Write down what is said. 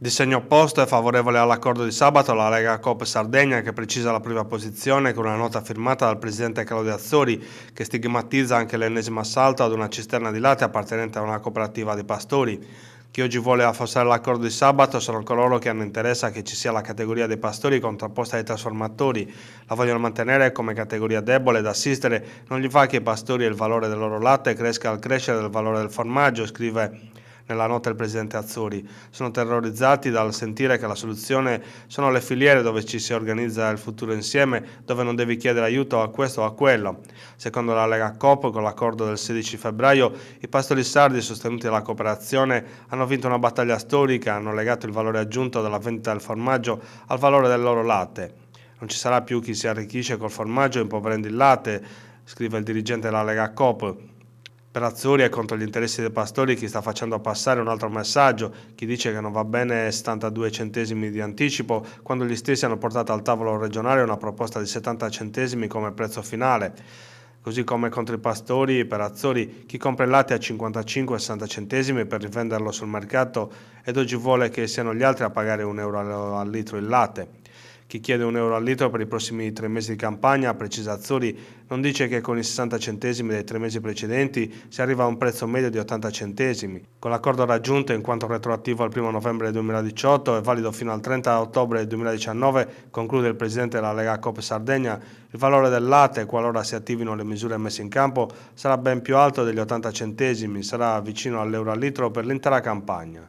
Di segno opposto è favorevole all'accordo di sabato la Lega Coop Sardegna, che precisa la prima posizione con una nota firmata dal presidente Claudio Azzori, che stigmatizza anche l'ennesimo assalto ad una cisterna di latte appartenente a una cooperativa di pastori. Chi oggi vuole affossare l'accordo di sabato sono coloro che hanno interesse che ci sia la categoria dei pastori contrapposta ai trasformatori. La vogliono mantenere come categoria debole da assistere, non gli fa che i pastori e il valore del loro latte cresca al crescere del valore del formaggio, scrive nella nota il presidente Azzori. Sono terrorizzati dal sentire che la soluzione sono le filiere dove ci si organizza il futuro insieme, dove non devi chiedere aiuto a questo o a quello. Secondo la Lega Coop, con l'accordo del 16 febbraio, i pastori sardi sostenuti dalla cooperazione hanno vinto una battaglia storica, hanno legato il valore aggiunto della vendita del formaggio al valore del loro latte. Non ci sarà più chi si arricchisce col formaggio impoverendo il latte, scrive il dirigente della Lega Coop. Per Azzori e contro gli interessi dei pastori chi sta facendo passare un altro messaggio, chi dice che non va bene 72 centesimi di anticipo quando gli stessi hanno portato al tavolo regionale una proposta di 70 centesimi come prezzo finale. Così come contro i pastori, per Azzori, chi compra il latte a 55-60 centesimi per rivenderlo sul mercato ed oggi vuole che siano gli altri a pagare €1 al litro il latte. Chi chiede €1 al litro per i prossimi 3 mesi di campagna, precisa Azzori, non dice che con i 60 centesimi dei 3 mesi precedenti si arriva a un prezzo medio di 80 centesimi. Con l'accordo raggiunto, in quanto retroattivo al 1 novembre 2018 e valido fino al 30 ottobre 2019, conclude il presidente della Lega Coop Sardegna, il valore del latte, qualora si attivino le misure messe in campo, sarà ben più alto degli 80 centesimi, sarà vicino all'euro al litro per l'intera campagna.